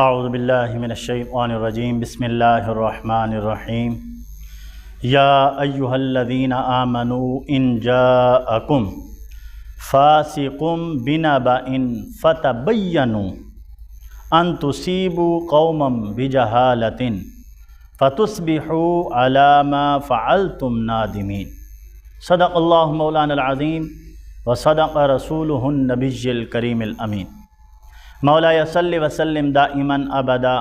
اعوذ باللہ من الشیطان الرجیم بسم اللہ الرحمن الرحیم یا ایہا الذین آمنوا ان جاءکم فاسق بنبأ فتبینوا ان تصیبوا قوما بجہالۃ فتصبحوا علی ما فعلتم نادمین۔ صدق اللہ مولانا العظیم وصدق رسولہ النبی الکریم الامین۔ مولاي صل وسلم دائما ابدا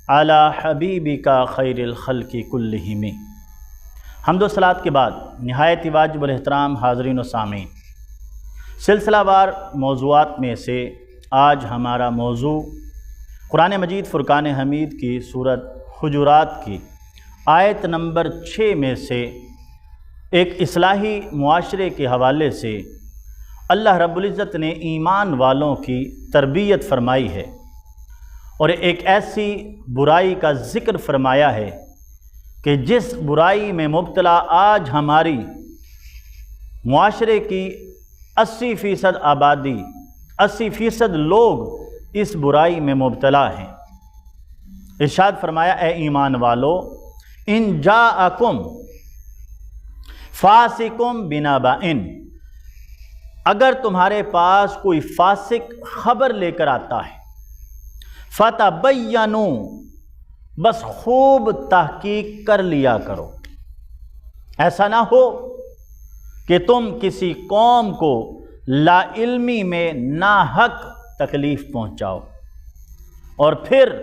علی حبیبک خیر الخلق کلہم۔ حمد و صلوات کے بعد نہایت واجب الاحترام حاضرین و سامعین، سلسلہ وار موضوعات میں سے آج ہمارا موضوع قرآن مجید فرقان حمید کی سورت حجرات کی آیت نمبر 6 میں سے ایک اصلاحی معاشرے کے حوالے سے اللہ رب العزت نے ایمان والوں کی تربیت فرمائی ہے اور ایک ایسی برائی کا ذکر فرمایا ہے کہ جس برائی میں مبتلا آج ہماری معاشرے کی 80% آبادی، 80% لوگ اس برائی میں مبتلا ہیں۔ ارشاد فرمایا، اے ایمان والو، ان جاءکم فاسقٌ بنبأ، اگر تمہارے پاس کوئی فاسق خبر لے کر آتا ہے، فتبینوا، بس خوب تحقیق کر لیا کرو۔ ایسا نہ ہو کہ تم کسی قوم کو لا علمی میں ناحق تکلیف پہنچاؤ اور پھر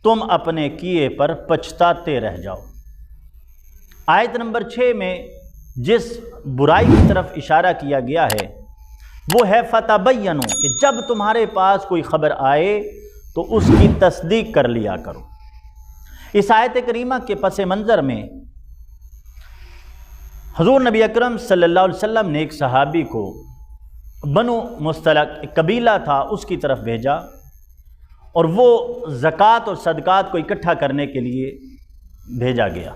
تم اپنے کیے پر پچھتاتے رہ جاؤ۔ آیت نمبر 6 میں جس برائی کی طرف اشارہ کیا گیا ہے وہ ہے فتبینوا، کہ جب تمہارے پاس کوئی خبر آئے تو اس کی تصدیق کر لیا کرو۔ اس آیت کریمہ کے پس منظر میں حضور نبی اکرم صلی اللہ علیہ وسلم نے ایک صحابی کو بنو مستلق، ایک قبیلہ تھا، اس کی طرف بھیجا اور وہ زکوٰۃ اور صدقات کو اکٹھا کرنے کے لیے بھیجا گیا۔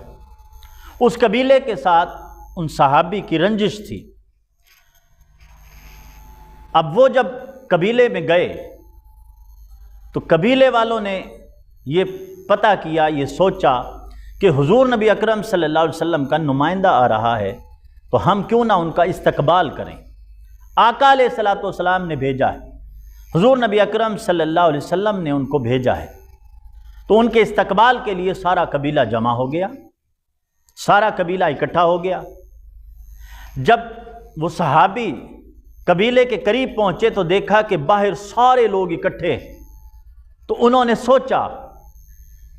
اس قبیلے کے ساتھ ان صحابی کی رنجش تھی۔ اب وہ جب قبیلے میں گئے تو قبیلے والوں نے یہ پتہ کیا، یہ سوچا کہ حضور نبی اکرم صلی اللہ علیہ وسلم کا نمائندہ آ رہا ہے تو ہم کیوں نہ ان کا استقبال کریں۔ آقا علیہ الصلوۃ والسلام نے بھیجا ہے، حضور نبی اکرم صلی اللہ علیہ وسلم نے ان کو بھیجا ہے، تو ان کے استقبال کے لیے سارا قبیلہ جمع ہو گیا، سارا قبیلہ اکٹھا ہو گیا۔ جب وہ صحابی قبیلے کے قریب پہنچے تو دیکھا کہ باہر سارے لوگ اکٹھے ہیں، تو انہوں نے سوچا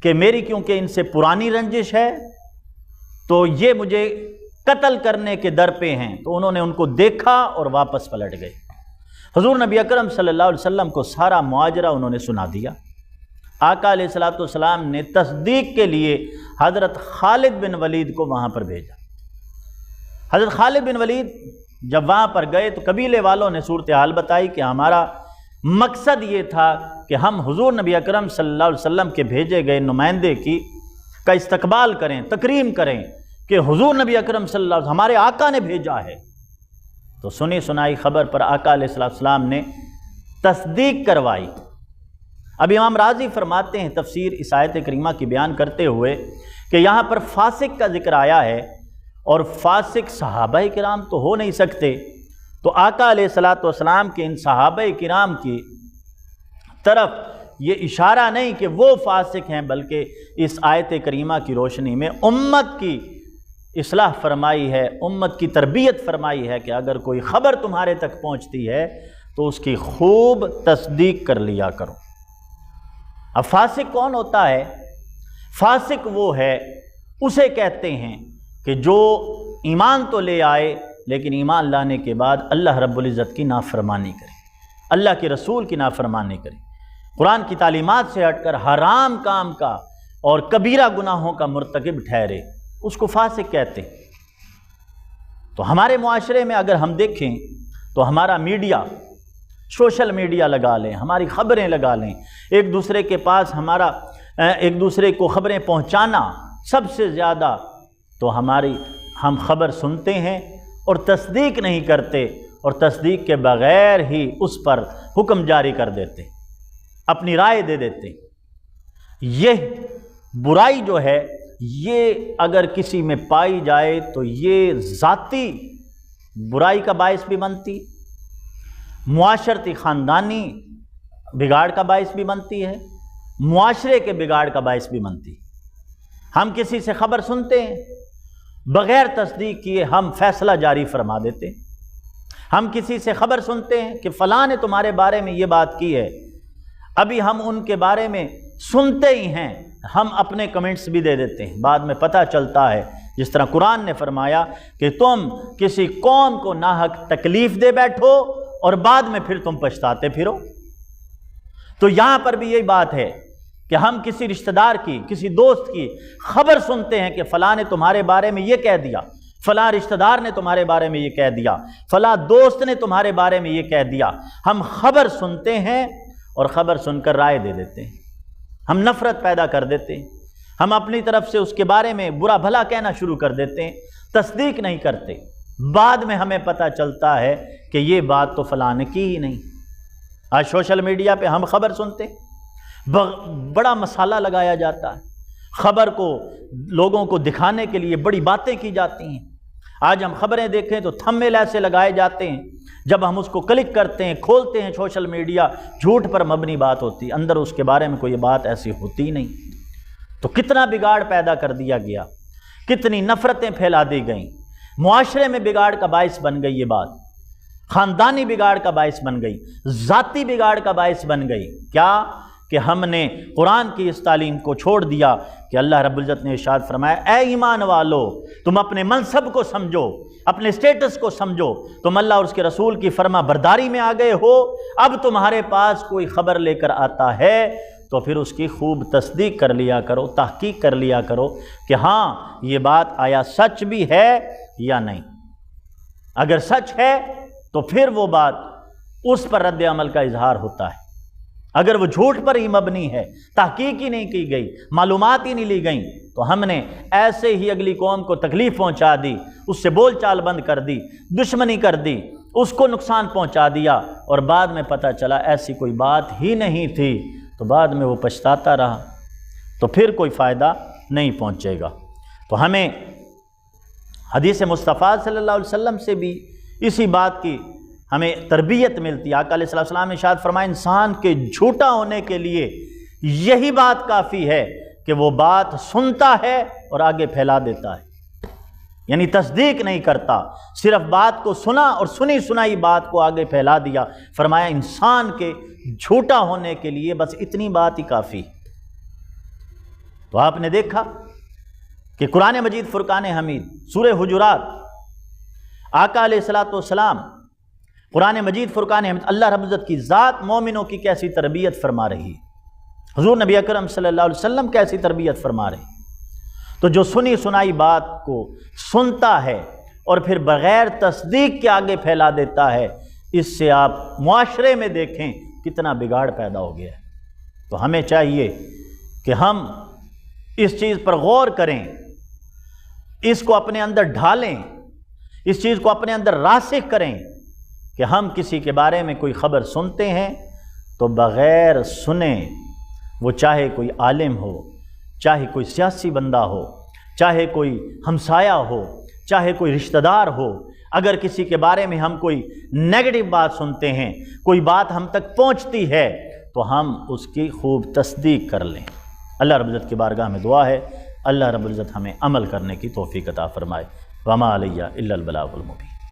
کہ میری کیونکہ ان سے پرانی رنجش ہے تو یہ مجھے قتل کرنے کے در پہ ہیں، تو انہوں نے ان کو دیکھا اور واپس پلٹ گئے۔ حضور نبی اکرم صلی اللہ علیہ وسلم کو سارا ماجرا انہوں نے سنا دیا۔ آقا علیہ الصلوۃ والسلام نے تصدیق کے لیے حضرت خالد بن ولید کو وہاں پر بھیجا۔ حضرت خالد بن ولید جب وہاں پر گئے تو قبیلے والوں نے صورتحال بتائی کہ ہمارا مقصد یہ تھا کہ ہم حضور نبی اکرم صلی اللہ علیہ وسلم کے بھیجے گئے نمائندے کا استقبال کریں، تکریم کریں کہ حضور نبی اکرم صلی اللہ علیہ وسلم ہمارے آقا نے بھیجا ہے۔ تو سنی سنائی خبر پر آقا علیہ السلام نے تصدیق کروائی۔ اب امام راضی فرماتے ہیں تفسیر اس آیت کریمہ کی بیان کرتے ہوئے کہ یہاں پر فاسق کا ذکر آیا ہے اور فاسق صحابہ کرام تو ہو نہیں سکتے، تو آقا علیہ السلام کے ان صحابہ کرام کی طرف یہ اشارہ نہیں کہ وہ فاسق ہیں، بلکہ اس آیت کریمہ کی روشنی میں امت کی اصلاح فرمائی ہے، امت کی تربیت فرمائی ہے کہ اگر کوئی خبر تمہارے تک پہنچتی ہے تو اس کی خوب تصدیق کر لیا کرو۔ اب فاسق کون ہوتا ہے؟ فاسق وہ ہے، اسے کہتے ہیں کہ جو ایمان تو لے آئے لیکن ایمان لانے کے بعد اللہ رب العزت کی نافرمانی کرے، اللہ کے رسول کی نافرمانی کرے، قرآن کی تعلیمات سے ہٹ کر حرام کام کا اور کبیرہ گناہوں کا مرتکب ٹھہرے، اس کو فاسق کہتے ہیں۔ تو ہمارے معاشرے میں اگر ہم دیکھیں تو ہمارا میڈیا، سوشل میڈیا لگا لیں، ہماری خبریں لگا لیں، ایک دوسرے کے پاس ایک دوسرے کو خبریں پہنچانا، سب سے زیادہ تو ہم خبر سنتے ہیں اور تصدیق نہیں کرتے اور تصدیق کے بغیر ہی اس پر حکم جاری کر دیتے۔ اپنی رائے دے دیتے ہیں۔ یہ برائی جو ہے یہ اگر کسی میں پائی جائے تو یہ ذاتی برائی کا باعث بھی بنتی، معاشرتی خاندانی بگاڑ کا باعث بھی بنتی ہے، معاشرے کے بگاڑ کا باعث بھی بنتی۔ ہم کسی سے خبر سنتے ہیں، بغیر تصدیق کیے ہم فیصلہ جاری فرما دیتے ہیں۔ ہم کسی سے خبر سنتے ہیں کہ فلاں نے تمہارے بارے میں یہ بات کی ہے، ابھی ہم ان کے بارے میں سنتے ہی ہیں، ہم اپنے کمنٹس بھی دے دیتے ہیں، بعد میں پتہ چلتا ہے جس طرح قرآن نے فرمایا کہ تم کسی قوم کو ناحق تکلیف دے بیٹھو اور بعد میں پھر تم پچھتاتے پھرو۔ تو یہاں پر بھی یہی بات ہے کہ ہم کسی رشتہ دار کی، کسی دوست کی خبر سنتے ہیں کہ فلاں نے تمہارے بارے میں یہ کہہ دیا، فلاں رشتہ دار نے تمہارے بارے میں یہ کہہ دیا، فلاں دوست نے تمہارے بارے میں یہ کہہ دیا۔ ہم خبر سنتے ہیں اور خبر سن کر رائے دے دیتے ہیں، ہم نفرت پیدا کر دیتے ہیں، ہم اپنی طرف سے اس کے بارے میں برا بھلا کہنا شروع کر دیتے ہیں، تصدیق نہیں کرتے، بعد میں ہمیں پتہ چلتا ہے کہ یہ بات تو فلاں نے کی ہی نہیں۔ آج سوشل میڈیا پہ ہم خبر سنتے ہیں، بڑا مسالہ لگایا جاتا ہے، خبر کو لوگوں کو دکھانے کے لیے بڑی باتیں کی جاتی ہیں۔ آج ہم خبریں دیکھیں تو تھمبنیل ایسے لگائے جاتے ہیں، جب ہم اس کو کلک کرتے ہیں، کھولتے ہیں سوشل میڈیا، جھوٹ پر مبنی بات ہوتی ہے، اندر اس کے بارے میں کوئی بات ایسی ہوتی نہیں۔ تو کتنا بگاڑ پیدا کر دیا گیا، کتنی نفرتیں پھیلا دی گئیں، معاشرے میں بگاڑ کا باعث بن گئی یہ بات، خاندانی بگاڑ کا باعث بن گئی، ذاتی بگاڑ کا باعث بن گئی۔ کیا کہ ہم نے قرآن کی اس تعلیم کو چھوڑ دیا کہ اللہ رب العزت نے ارشاد فرمایا اے ایمان والو تم اپنے منصب کو سمجھو، اپنے سٹیٹس کو سمجھو، تم اللہ اور اس کے رسول کی فرما برداری میں آ گئے ہو، اب تمہارے پاس کوئی خبر لے کر آتا ہے تو پھر اس کی خوب تصدیق کر لیا کرو، تحقیق کر لیا کرو کہ ہاں یہ بات آیا سچ بھی ہے یا نہیں۔ اگر سچ ہے تو پھر وہ بات اس پر رد عمل کا اظہار ہوتا ہے، اگر وہ جھوٹ پر ہی مبنی ہے، تحقیق ہی نہیں کی گئی، معلومات ہی نہیں لی گئیں، تو ہم نے ایسے ہی اگلی قوم کو تکلیف پہنچا دی، اس سے بول چال بند کر دی، دشمنی کر دی، اس کو نقصان پہنچا دیا، اور بعد میں پتہ چلا ایسی کوئی بات ہی نہیں تھی، تو بعد میں وہ پچھتاتا رہا، تو پھر کوئی فائدہ نہیں پہنچے گا۔ تو ہمیں حدیث مصطفیٰ صلی اللہ علیہ وسلم سے بھی اسی بات کی ہمیں تربیت ملتی ہے۔ آقا علیہ السلام نے ارشاد فرمایا انسان کے جھوٹا ہونے کے لیے یہی بات کافی ہے کہ وہ بات سنتا ہے اور آگے پھیلا دیتا ہے، یعنی تصدیق نہیں کرتا، صرف بات کو سنا اور سنی سنائی بات کو آگے پھیلا دیا۔ فرمایا انسان کے جھوٹا ہونے کے لیے بس اتنی بات ہی کافی۔ تو آپ نے دیکھا کہ قرآن مجید فرقان حمید سورہ حجرات، آقا علیہ السلام قرآن مجید فرقان حمید، اللہ رب العزت کی ذات مومنوں کی کیسی تربیت فرما رہی ہے، حضور نبی اکرم صلی اللہ علیہ وسلم کیسی تربیت فرما رہے ہیں۔ تو جو سنی سنائی بات کو سنتا ہے اور پھر بغیر تصدیق کے آگے پھیلا دیتا ہے، اس سے آپ معاشرے میں دیکھیں کتنا بگاڑ پیدا ہو گیا ہے۔ تو ہمیں چاہیے کہ ہم اس چیز پر غور کریں، اس کو اپنے اندر ڈھالیں، اس چیز کو اپنے اندر راسخ کریں کہ ہم کسی کے بارے میں کوئی خبر سنتے ہیں تو بغیر سنیں، وہ چاہے کوئی عالم ہو، چاہے کوئی سیاسی بندہ ہو، چاہے کوئی ہمسایہ ہو، چاہے کوئی رشتہ دار ہو، اگر کسی کے بارے میں ہم کوئی نیگیٹو بات سنتے ہیں، کوئی بات ہم تک پہنچتی ہے تو ہم اس کی خوب تصدیق کر لیں۔ اللہ رب العزت کی بارگاہ میں دعا ہے اللہ رب العزت ہمیں عمل کرنے کی توفیق عطا فرمائے۔ وما علیہ الا البلاغ المبین۔